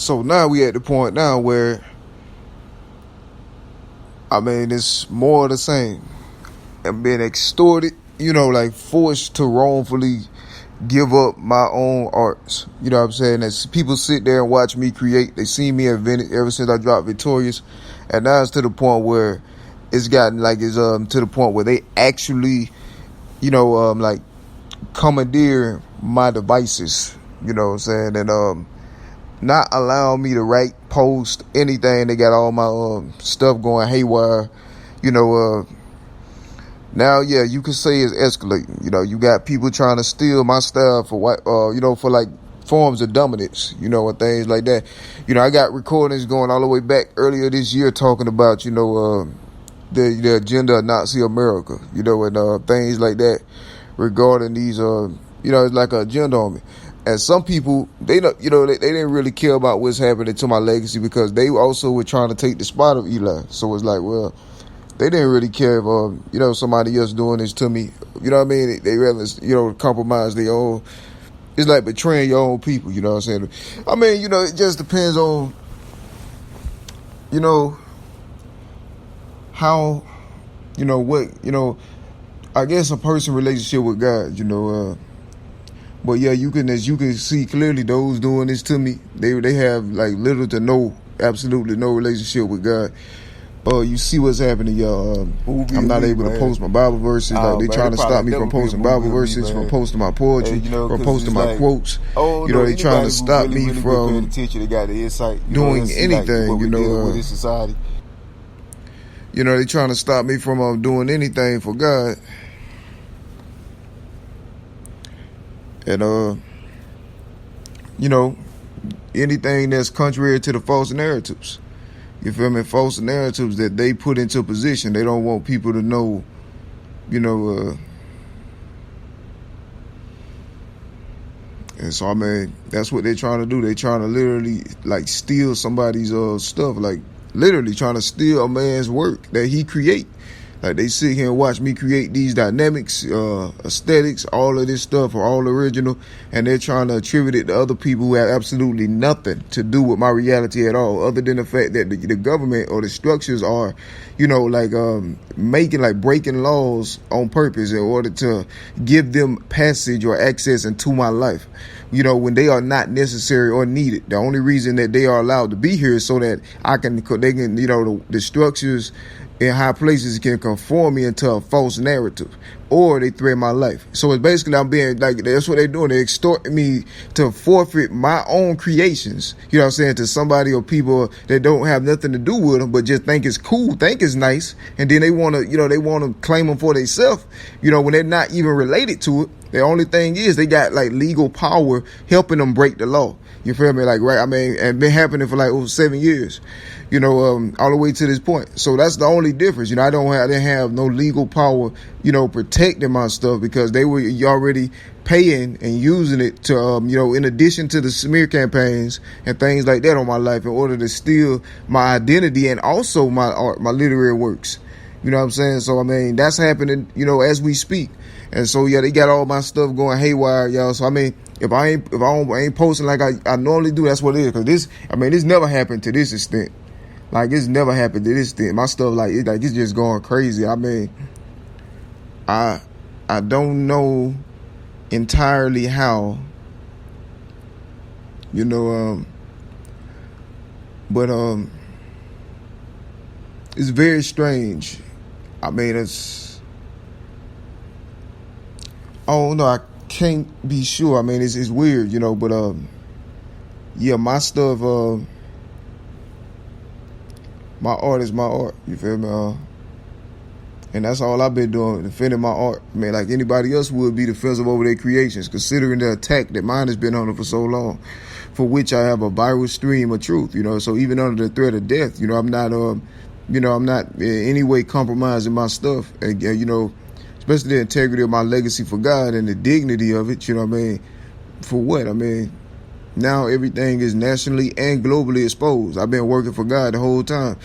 So now we at the point now where, I mean, it's more of the same. I'm being extorted, like forced to wrongfully give up my own arts. You know what I'm saying? As people sit there and watch me create, they see me invent it ever since I dropped Victorious. And now it's to the point where it's gotten like it's to the point where they actually, like commandeer my devices. You know what I'm saying? And not allowing me to write, post, anything. They got all my stuff going haywire. Now, yeah, you could say it's escalating. You got people trying to steal my style for for like forms of dominance, and things like that. I got recordings going all the way back earlier this year talking about, the agenda of Nazi America, and things like that regarding these, it's like an agenda on me. And some people, they don't, they didn't really care about what's happening to my legacy because they also were trying to take the spot of Eli. So it's like, well, they didn't really care if, somebody else doing this to me. You know what I mean? They rather, compromise their own. It's like betraying your own people, you know what I'm saying? I mean, it just depends on, how, what, I guess a person's relationship with God, but yeah, as you can see clearly, those doing this to me, they have like little to absolutely no relationship with God. You see what's happening, y'all. I'm not able to post my Bible verses. Like they trying to stop me from posting Bible verses, from posting my poetry, from posting my quotes. They trying to stop me from doing anything. They trying to stop me from doing anything for God. And anything that's contrary to the false narratives. You feel me? False narratives that they put into position. They don't want people to know, and so, I mean, that's what they're trying to do. They're trying to literally, like, steal somebody's stuff. Like, literally trying to steal a man's work that he create. Like, they sit here and watch me create these dynamics, aesthetics, all of this stuff are all original, and they're trying to attribute it to other people who have absolutely nothing to do with my reality at all, other than the fact that the government or the structures are, breaking laws on purpose in order to give them passage or access into my life, when they are not necessary or needed. The only reason that they are allowed to be here is so that the structures in high places can conform me into a false narrative, or they threaten my life. So it's basically, I'm being like, that's what they're doing. They're extorting me to forfeit my own creations, to somebody or people that don't have nothing to do with them, but just think it's cool, think it's nice. And then they want to, they want to claim them for themselves, when they're not even related to it. The only thing is they got like legal power helping them break the law. You feel me? Like, right. I mean, and been happening for like over 7 years, all the way to this point. So that's the only difference. I didn't have no legal power, protecting my stuff because they were already paying and using it to, in addition to the smear campaigns and things like that on my life in order to steal my identity and also my art, my literary works. You know what I'm saying? So, I mean, that's happening, as we speak. And so, yeah, they got all my stuff going haywire, y'all. So, I mean, if I ain't posting like I normally do, that's what it is. Cause this never happened to this extent. Like, it's never happened to this extent. My stuff, it's just going crazy. I mean, I don't know entirely how, but it's very strange. I mean, I don't know. I can't be sure. I mean, it's weird, but yeah, my stuff, my art is my art. You feel me? And that's all I've been doing, defending my art. I mean, like anybody else would be defensive over their creations, considering the attack that mine has been under for so long, for which I have a viral stream of truth, So even under the threat of death, I'm not, I'm not in any way compromising my stuff, and, especially the integrity of my legacy for God and the dignity of it, For what? I mean, Now everything is nationally and globally exposed. I've been working for God the whole time.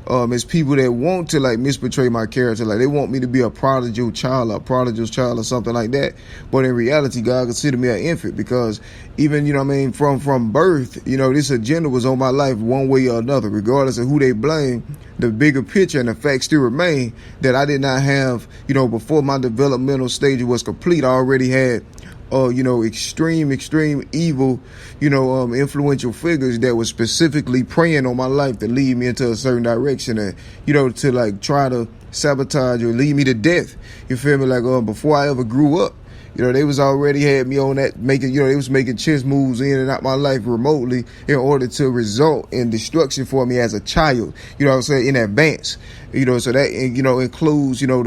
It's people that want to like misportray my character, like they want me to be a prodigal child or something like that. But in reality, God considered me an infant, because even, you know what I mean, from birth, you know, this agenda was on my life one way or another, regardless of who they blame. The bigger picture and the fact still remain that I did not have, you know, before my developmental stage was complete, I already had you know, extreme evil, you know, influential figures that were specifically preying on my life to lead me into a certain direction, and, you know, to like try to sabotage or lead me to death. You feel me? Like, before I ever grew up, you know, they was already had me on that, making, you know, they was making chess moves in and out my life remotely in order to result in destruction for me as a child, you know what I'm saying, in advance. You know, so that, you know, includes, you know,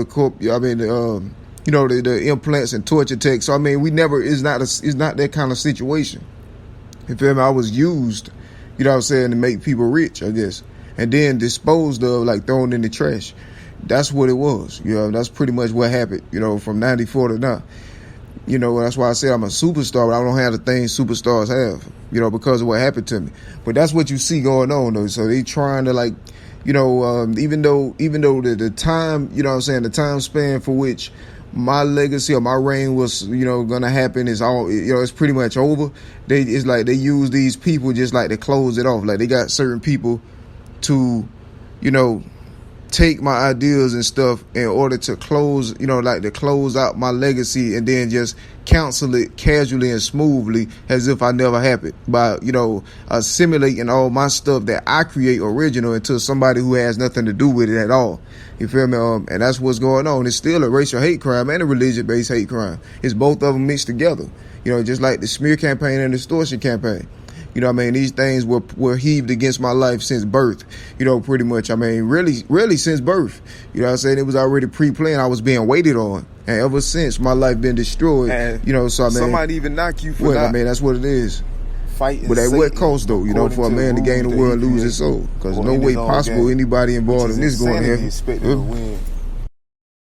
you know, the implants and torture tech. So I mean, it's not that kind of situation. You feel me? I was used, you know what I'm saying, to make people rich, I guess, and then disposed of, like thrown in the trash. That's what it was. You know, that's pretty much what happened, you know, from 94 to now. You know, that's why I say I'm a superstar, but I don't have the things superstars have, you know, because of what happened to me. But that's what you see going on, though. So they trying to, like, you know, even though the time, you know what I'm saying, the time span for which my legacy or my reign was, you know, gonna happen is all, you know, it's pretty much over. It's like they use these people just like to close it off. Like they got certain people to, you know, take my ideas and stuff in order to close, you know, like to close out my legacy and then just cancel it casually and smoothly as if I never happened by, you know, assimilating all my stuff that I create original into somebody who has nothing to do with it at all. You feel me? And that's what's going on. It's still a racial hate crime and a religion-based hate crime. It's both of them mixed together. You know, just like the smear campaign and the extortion campaign. You know what I mean? These things were heaved against my life since birth, you know, pretty much. I mean, really since birth. You know what I'm saying? It was already pre-planned. I was being waited on. And ever since, my life been destroyed. And, you know, so I mean, somebody even knock you for I mean, that's what it is. Fighting but at what cost, though, you know, for a man to gain the world and lose his soul? Because no way possible anybody involved in this going to heaven.